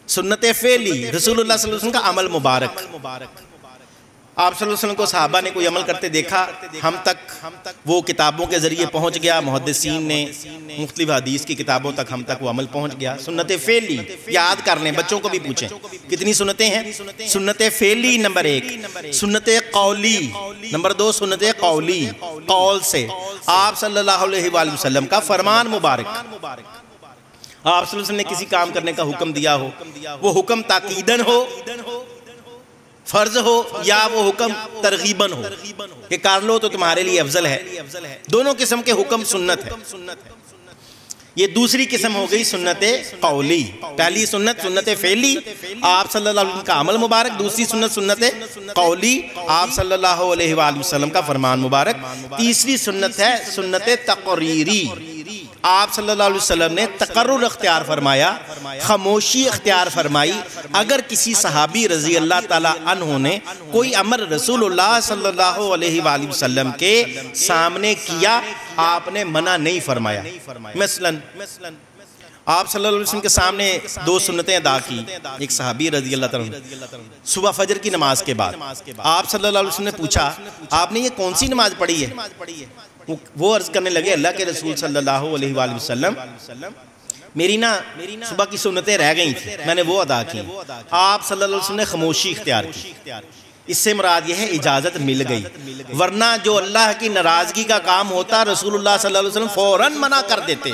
سنت فعلی رسول اللہ صلی اللہ علیہ وسلم کا عمل مبارک. آپ صلی اللہ علیہ وسلم کو صحابہ نے کوئی عمل کرتے دیکھا، ہم تک وہ کتابوں کے ذریعے پہنچ گیا، محدثین نے مختلف حدیث کی کتابوں تک ہم تک وہ عمل پہنچ گیا. سنت فعلی یاد کر لیں، بچوں کو بھی پوچھیں کتنی سنتیں ہیں. سنت فعلی نمبر 1. سنت قولی نمبر 2. سنت قولی، قول سے آپ صلی اللہ علیہ وآلہ وسلم کا فرمان مبارک. آپ صلی اللہ علیہ وسلم نے کسی کام کرنے کا حکم دیا ہو، وہ حکم تاکیدن ہو، فرض ہو، یا وہ حکم ترغیباً ہو کہ کر لو تو تمہارے لیے افضل ہے. دونوں قسم کے حکم سنت ہے. یہ دوسری قسم ہو گئی سنت قولی. پہلی سنت سنت فعلی، آپ صلی اللہ علیہ وسلم کا عمل مبارک. دوسری سنت سنت قولی، آپ صلی اللہ علیہ وآلہ وسلم کا فرمان مبارک. تیسری سنت ہے سنت تقریری. آپ صلی اللہ علیہ وسلم نے تقرر اختیار فرمایا، خاموشی اختیار فرمائی. اگر کسی صحابی رضی اللہ تعالیٰ عنہ نے کوئی امر رسول اللہ صلی اللہ علیہ وآلہ وسلم کے سامنے کیا، آپ نے منع نہیں فرمایا. مثلا آپ صلی اللہ علیہ وسلم کے سامنے دو سنتیں ادا کی. ایک صحابی رضی اللہ تعالیٰ صبح فجر کی نماز کے بعد آپ صلی اللہ علیہ وسلم نے پوچھا آپ نے یہ کون سی نماز پڑھی ہے؟ وہ عرض کرنے لگے اللہ کے رسول صلی اللہ علیہ وآلہ وسلم میری صبح کی سنتیں رہ گئی تھیں، میں نے وہ ادا کی. آپ صلی اللہ علیہ وسلم نے خاموشی اختیار کی. اس سے مراد یہ ہے اجازت مل گئی، ورنہ جو اللہ کی ناراضگی کا کام ہوتا رسول اللہ صلی اللہ علیہ وسلم فوراً منع کر دیتے.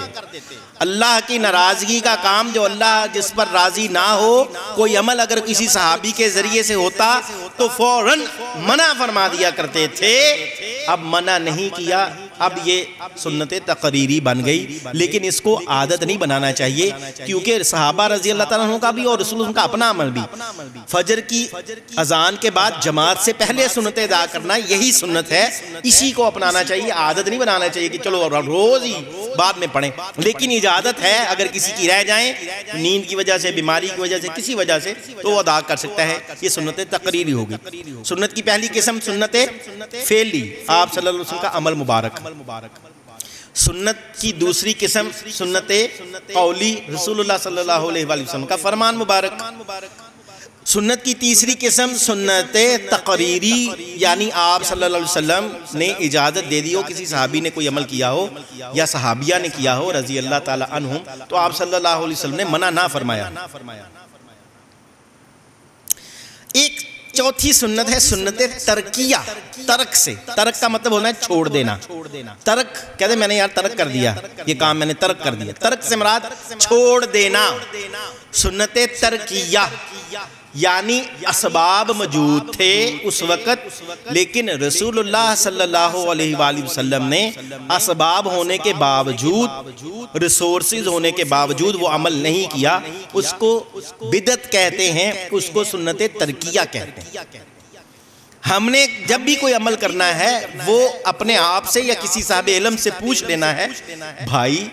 اللہ کی ناراضگی کا کام جو اللہ جس پر راضی نہ ہو، کوئی عمل اگر کسی صحابی کے ذریعے سے ہوتا تو فوراً منع فرما دیا کرتے تھے. اب منع نہیں کیا، اب یہ سنت تقریری بن گئی، لیکن اس کو عادت نہیں بنانا چاہیے، کیونکہ صحابہ رضی اللہ تعالیٰ عنہ کا بھی اور رسول اللہ کا اپنا عمل بھی فجر کی اذان کے بعد جماعت سے پہلے سنت ادا کرنا یہی سنت ہے. اسی کو اپنانا چاہیے، عادت نہیں بنانا چاہیے کہ چلو روز ہی بعد میں پڑھیں. لیکن اجازت ہے اگر کسی کی رہ جائیں نیند کی وجہ سے، بیماری کی وجہ سے، کسی وجہ سے، تو وہ ادا کر سکتا ہے. یہ سنت تقریری ہوگی. سنت کی پہلی قسم سنت فعلی، آپ صلی اللہ علیہ وسلم کا عمل مبارک. سنت کی دوسری قسم سنت قولی، رسول اللہ صلی اللہ علیہ وآلہ وسلم کا فرمان مبارک. سنت کی تیسری قسم سنت تقریری، یعنی آپ صلی اللہ علیہ وسلم نے اجازت دے دی ہو، کسی صحابی نے کوئی عمل کیا ہو یا صحابیہ نے کیا ہو رضی اللہ تعالی عنہم، تو آپ صلی اللہ علیہ وسلم نے منع نہ فرمایا. ایک چوتھی سنت ہے سنت ترکیہ. ترک سے، ترک کا مطلب ہونا ہے چھوڑ دینا. ترک کہتے ہیں میں نے یار ترک کر دیا، یہ کام میں نے ترک کر دیا. ترک سے مراد چھوڑ دینا. سنت ترکیہ یعنی اسباب موجود تھے اس وقت، لیکن رسول اللہ صلی اللہ علیہ وآلہ وسلم نے اسباب ہونے کے باوجود، ریسورسز ہونے کے باوجود وہ عمل نہیں کیا. اس کو بدعت کہتے ہیں، اس کو سنت ترکیہ کہتے ہیں. ہم نے جب بھی کوئی عمل کرنا ہے وہ اپنے آپ سے یا کسی صاحب علم سے پوچھ لینا ہے، بھائی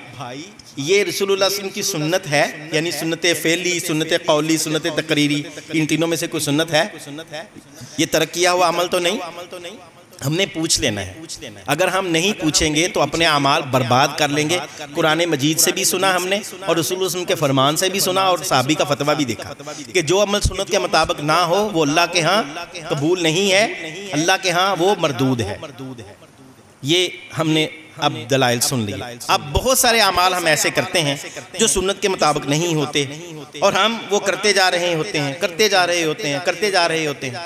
یہ رسول اللہ صلی اللہ علیہ وسلم کی سنت ہے، یعنی سنت فعلی، سنت قولی، سنت تقریری، ان تینوں میں سے کوئی سنت ہے؟ یہ ترک کیا ہوا عمل تو نہیں؟ ہم نے پوچھ لینا ہے. اگر ہم نہیں پوچھیں گے تو اپنے اعمال برباد کر لیں گے. قرآن مجید سے بھی سنا ہم نے اور رسول اللہ صلی اللہ علیہ وسلم کے فرمان سے بھی سنا اور صحابی کا فتویٰ بھی دیکھا کہ جو عمل سنت کے مطابق نہ ہو وہ اللہ کے ہاں قبول نہیں ہے، اللہ کے ہاں وہ مردود ہے. یہ ہم نے اب دلائل سن لی. اب بہت سارے اعمال ہم ایسے کرتے ہیں جو سنت کے مطابق نہیں ہوتے اور ہم وہ کرتے جا رہے ہوتے ہیں.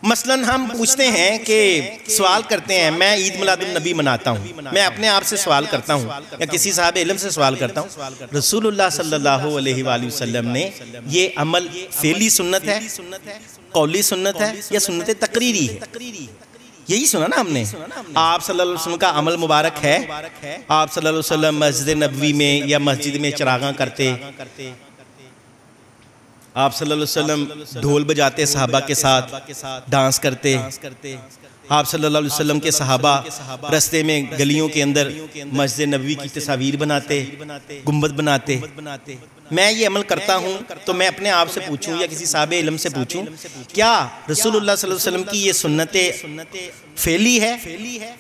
مثلا ہم پوچھتے ہیں کہ سوال کرتے ہیں، میں عید میلاد النبی مناتا ہوں، میں اپنے آپ سے سوال کرتا ہوں یا کسی صاحب علم سے سوال کرتا ہوں، رسول اللہ صلی اللہ علیہ وآلہ وسلم نے یہ عمل فعلی سنت ہے، قولی سنت ہے یا سنت تقریری ہے؟ یہی سنا نا ہم نے. آپ صلی اللہ علیہ وسلم کا عمل مبارک ہے، آپ صلی اللہ علیہ وسلم مسجد نبوی میں یا مسجد میں چراغاں کرتے، آپ صلی اللہ علیہ وسلم ڈھول بجاتے، صحابہ کے ساتھ ڈانس کرتے، آپ صلی اللہ علیہ وسلم کے صحابہ رستے میں گلیوں کے اندر مسجد نبوی کی تصاویر بناتے، گنبد بناتے. میں یہ عمل کرتا ہوں تو میں اپنے آپ سے پوچھوں یا کسی صاحب علم سے پوچھوں، کیا رسول اللہ صلی اللہ علیہ وسلم کی یہ سنت فعلی ہے،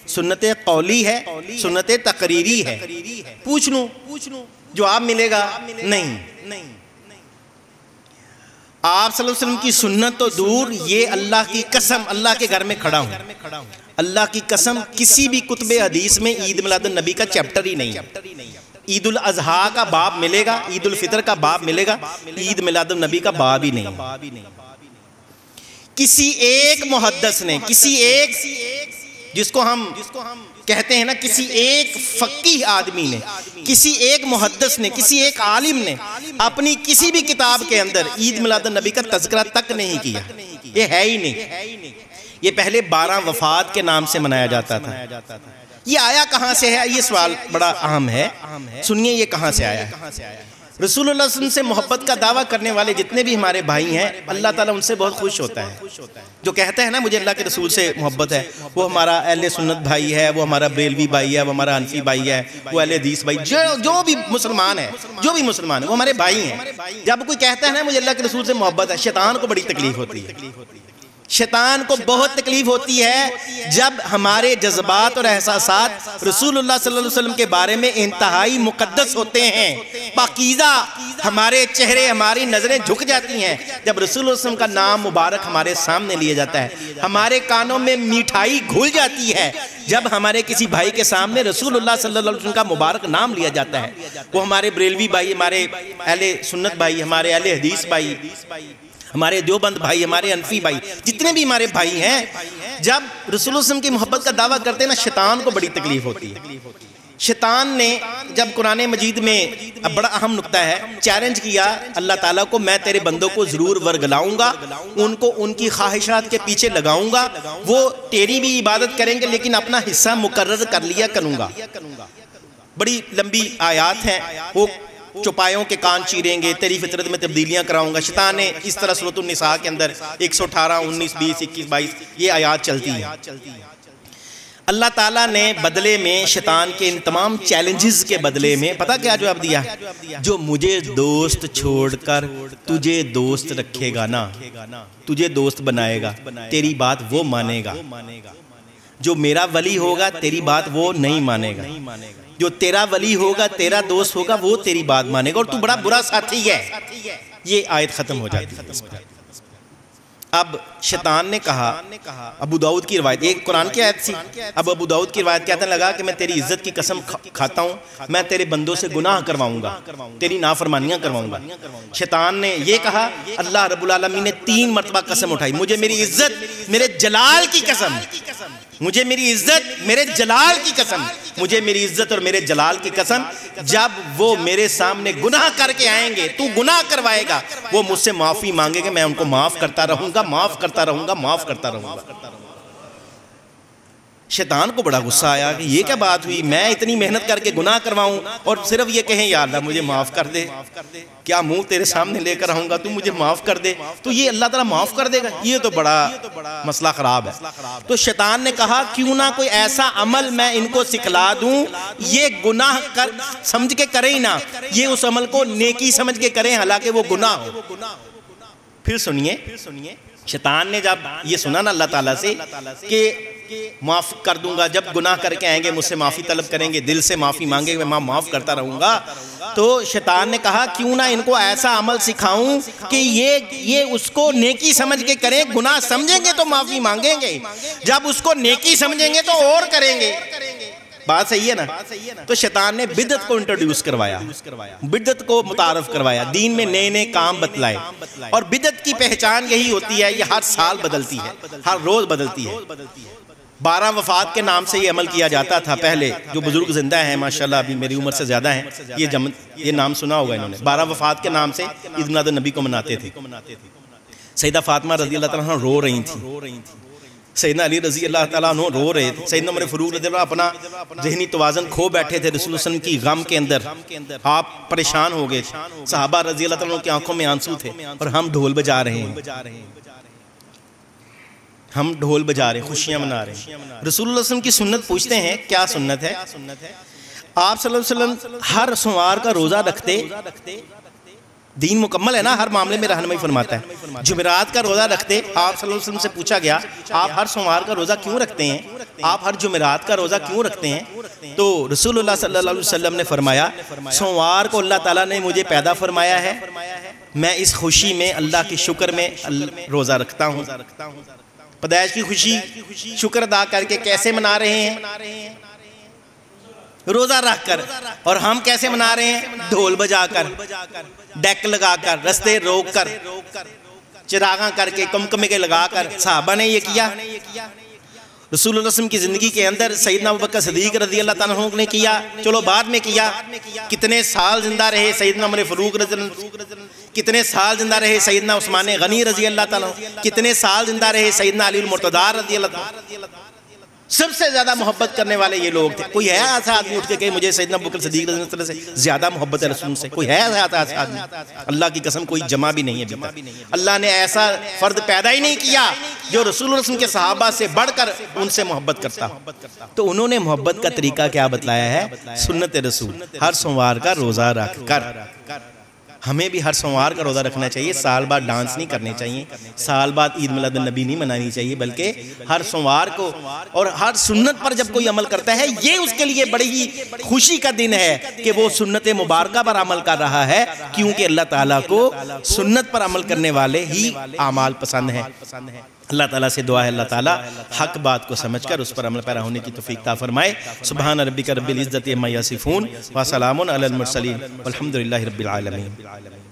سنت قولی ہے، سنت تقریری ہے؟ پوچھ لوں، جواب ملے گا نہیں. آپ صلی اللہ علیہ وسلم کی سنت تو دور، یہ اللہ کی قسم، اللہ کے گھر میں کھڑا ہوں، اللہ کی قسم کسی بھی کتب حدیث میں عید میلاد النبی کا چیپٹر ہی نہیں ہے. عید الاضحیٰ کا باب ملے گا، عید الفطر کا باب ملے گا، عید میلاد النبی کا باب ہی نہیں. کسی ایک محدث نے، کسی ایک جس کو ہم کہتے ہیں نا، کسی ایک فقیہ آدمی نے، کسی ایک محدث نے، کسی ایک عالم نے اپنی کسی بھی کتاب کے اندر عید میلاد النبی کا تذکرہ تک نہیں کیا. یہ ہے ہی نہیں. یہ پہلے 12 وفات کے نام سے منایا جاتا تھا. یہ آیا کہاں سے ہے؟ یہ سوال بڑا اہم ہے. سنیے یہ کہاں سے آیا ہے. رسول اللہ صلی اللہ علیہ وسلم سے محبت کا دعویٰ کرنے والے جتنے بھی ہمارے بھائی ہیں، اللہ تعالیٰ ان سے بہت خوش ہوتا ہے. جو کہتا ہے نا مجھے اللہ کے رسول سے محبت ہے، وہ ہمارا اہل سنت بھائی ہے، وہ ہمارا بریلوی بھائی ہے، وہ ہمارا حنفی بھائی ہے، وہ اہل حدیث بھائی، جو بھی مسلمان ہے، وہ ہمارے بھائی ہیں. جب کوئی کہتا ہے نا مجھے اللہ کے رسول سے محبت ہے، شیطان کو بڑی تکلیف ہوتی ہے. شیطان کو بہت تکلیف ہوتی ہے جب ہمارے جذبات اور احساسات رسول اللہ صلی اللہ علیہ وسلم کے بارے میں انتہائی مقدس ہوتے ہیں، پاکیزہ، ہمارے چہرے، ہماری نظریں جھک جاتی ہیں جب رسول اللہ صلی اللہ علیہ وسلم کا نام مبارک ہمارے سامنے لیا جاتا ہے، ہمارے کانوں میں میٹھائی گھل جاتی ہے جب ہمارے کسی بھائی کے سامنے رسول اللہ صلی اللہ علیہ وسلم کا مبارک نام لیا جاتا ہے۔ وہ ہمارے بریلوی بھائی، ہمارے اہل سنت بھائی، ہمارے اہل حدیث بھائی، ہمارے دیوبند بھائی، ہمارے انفی بھائی، جتنے بھی ہمارے بھائی ہیں، جب رسول اللہ صلی اللہ علیہ وسلم کی محبت کا دعویٰ کرتے ہیں نا، شیطان کو بڑی تکلیف ہوتی ہے۔ شیطان نے جب قرآن مجید میں اب بڑا اہم نقطہ ہے، چیلنج کیا اللہ تعالیٰ کو، میں تیرے بندوں کو ضرور ورگلاؤں گا، ان کو ان کی خواہشات کے پیچھے لگاؤں گا، وہ تیری بھی عبادت کریں گے لیکن اپنا حصہ مقرر کر لیا کروں گا۔ بڑی لمبی آیات ہیں، وہ چوپایوں کے کان چیریں گے، تیری فطرت میں تبدیلیاں کراؤں گا۔ شیطان نے اس طرح سورۃ النساء کے اندر 118، 19، 20، 21، 22 یہ آیات چلتی ہیں۔ اللہ تعالیٰ نے بدلے میں شیطان کے ان تمام چیلنجز کے بدلے میں پتہ کیا جواب دیا؟ جو مجھے دوست چھوڑ کر تجھے دوست رکھے گا نا، تجھے دوست بنائے گا، تیری بات وہ مانے گا۔ جو میرا ولی ہوگا تیری بات وہ نہیں مانے گا، جو تیرا ولی ہوگا، تیرا دوست ہوگا، وہ تیری بات مانے گا، اور تو بڑا برا ساتھی ہے۔ یہ آیت ختم ہو جاتی ہے۔ اب شیطان نے کہا، ابو داؤد کی روایت، ایک قرآن کی آیت تھی، اب ابو داؤد کی روایت کہتا لگا کہ میں تیری عزت کی قسم کھاتا ہوں، میں تیرے بندوں سے گناہ کرواؤں گا، تیری نافرمانیاں کرواؤں گا۔ شیطان نے یہ کہا، اللہ رب العالمین نے 3 مرتبہ قسم اٹھائی، مجھے میری عزت، میرے جلال کی قسم، مجھے میری عزت، میرے جلال کی قسم، مجھے میری عزت اور میرے جلال کی قسم، جب وہ میرے سامنے گناہ کر کے آئیں گے، تو گناہ کروائے گا، وہ مجھ سے معافی مانگے گا، میں ان کو معاف کرتا رہوں گا، معاف کرتا رہوں گا، معاف کرتا رہوں گا۔ شیطان کو بڑا غصہ آیا کہ یہ کیا بات ہوئی، میں اتنی محنت کر کے گناہ کرواؤں اور صرف یہ کہیں یا اللہ مجھے معاف کر دے، کیا منہ تیرے سامنے لے کر آؤں گا، تو مجھے معاف کر دے، تو یہ اللہ تعالیٰ معاف کر دے گا؟ یہ تو بڑا مسئلہ خراب ہے۔ تو شیطان نے کہا کیوں نہ کوئی ایسا عمل میں ان کو سکھلا دوں، یہ گناہ کر سمجھ کے کریں ہی نہ، یہ اس عمل کو نیکی سمجھ کے کریں حالانکہ وہ گناہ ہو۔ پھر سنیے، شیطان نے جب یہ سنا نا اللہ تعالیٰ سے کہ معاف کر دوں گا، جب گناہ کر کے آئیں گے مجھ سے معافی طلب کریں گے، دل سے معافی مانگیں گے، میں معاف کرتا رہوں گا، تو شیطان نے کہا کیوں نہ ان کو ایسا عمل سکھاؤں کہ یہ اس کو نیکی سمجھ کے کریں، گناہ سمجھیں گے تو معافی مانگیں گے، جب اس کو نیکی سمجھیں گے تو اور کریں گے۔ بات صحیح ہے نا؟ تو شیطان نے بدعت کو انٹروڈیوس کروایا، بدعت کو متعارف کروایا، دین میں نئے نئے کام بتلائے، اور بدعت کی پہچان یہی ہوتی ہے، یہ ہر سال بدلتی ہے، ہر روز بدلتی ہے۔ 12 وفات کے نام سے یہ عمل کیا جاتا تھا پہلے، جو بزرگ زندہ ہیں ماشاءاللہ ابھی میری عمر سے زیادہ ہیں، یہ نام سنا ہوگا انہوں نے، 12 وفات کے نام سے عید میلاد النبی کو مناتے تھے۔ سیدہ فاطمہ رضی اللہ تعالیٰ عنہ رو رہی تھیں، سیدنا علی رضی اللہ تعالیٰ عنہ رو رہے تھے، سیدنا عمر فاروق رضی اللہ اپنا ذہنی توازن کھو بیٹھے تھے رسول اللہ صلی اللہ علیہ وسلم کی غم کے اندر، آپ پریشان ہو گئے تھے، صحابہ رضی اللہ تعالیٰ عنہ کی آنکھوں میں آنسو تھے، اور ہم ڈھول بجا رہے ہیں، ہم ڈھول بجا رہے ہیں، خوشیاں منا رہے ہیں۔ رسول اللہ صلی اللہ علیہ وسلم کی سنت پوچھتے ہیں کیا سنت ہے؟ آپ صلی اللہ علیہ وسلم ہر سوموار کا روزہ رکھتے، دین مکمل ہے نا، ہر معاملے میں رہنمائی فرماتا ہے، جمعرات کا روزہ رکھتے، آپ صلی اللہ علیہ وسلم سے پوچھا گیا آپ ہر سوموار کا روزہ کیوں رکھتے ہیں، آپ ہر جمعرات کا روزہ کیوں رکھتے ہیں؟ تو رسول اللہ صلی اللہ علیہ وسلم نے فرمایا سوموار کو اللہ تعالیٰ نے مجھے پیدا فرمایا ہے، میں اس خوشی میں اللہ کی شکر میں روزہ رکھتا ہوں۔ پیدائش کی خوشی شکر ادا کر کے کیسے منا رہے ہیں؟ روزہ رکھ کر۔ اور ہم کیسے منا رہے ہیں؟ ڈھول بجا کر، ڈیک لگا کر، رستے روک کر، چراغاں کر کے، کمکمے لگا کر۔ صحابہ نے یہ کیا، رسول اللہ صلی اللہ علیہ وسلم کی زندگی کے اندر سیدنا ابوبکر صدیق رضی اللہ تعالیٰ عنہ نے کیا، چلو بعد میں کیا، کتنے سال زندہ رہے سیدنا عمر فاروق رضی اللہ عنہ، کتنے سال زندہ رہے سیدنا عثمان غنی رضی اللہ تعالیٰ عنہ، کتنے سال زندہ رہے سیدنا علی المرتضیٰ رضی اللہ تعالیٰ عنہ۔ سب سے زیادہ محبت کرنے والے یہ لوگ تھے۔ کوئی ہے ایسا آدمی اٹھ کے کہ مجھے سیدنا ابوبکر صدیق رضی اللہ تعالیٰ سے زیادہ محبت ہے رسول سے؟ کوئی ہے ایسا آدمی؟ اللہ کی قسم کوئی جمع بھی نہیں ہے ابھی تک۔ اللہ نے ایسا فرد پیدا ہی نہیں کیا جو رسول اللہ کے صحابہ سے بڑھ کر ان سے محبت کرتا۔ تو انہوں نے محبت کا طریقہ کیا بتلایا ہے؟ سنت رسول، ہر سوموار کا روزہ رکھ کر، ہمیں بھی ہر سوموار کا روزہ رکھنا چاہیے، سال بعد ڈانس نہیں کرنے چاہیے، سال بعد عید میلاد النبی نہیں منانی چاہیے، بلکہ ہر سوموار کو اور ہر سنت پر جب کوئی عمل کرتا ہے یہ اس کے لیے بڑی ہی خوشی کا دن ہے کہ وہ سنت مبارکہ پر عمل کر رہا ہے، کیونکہ اللہ تعالیٰ کو سنت پر عمل کرنے والے ہی اعمال پسند ہیں۔ اللہ تعالیٰ سے دعا ہے اللہ تعالیٰ حق بات کو سمجھ کر اس پر عمل پیرا ہونے کی توفیق عطا فرمائے۔ سبحان ربک رب العزت عما یصفون وسلام علی المرسلین والحمد للہ رب العالمین۔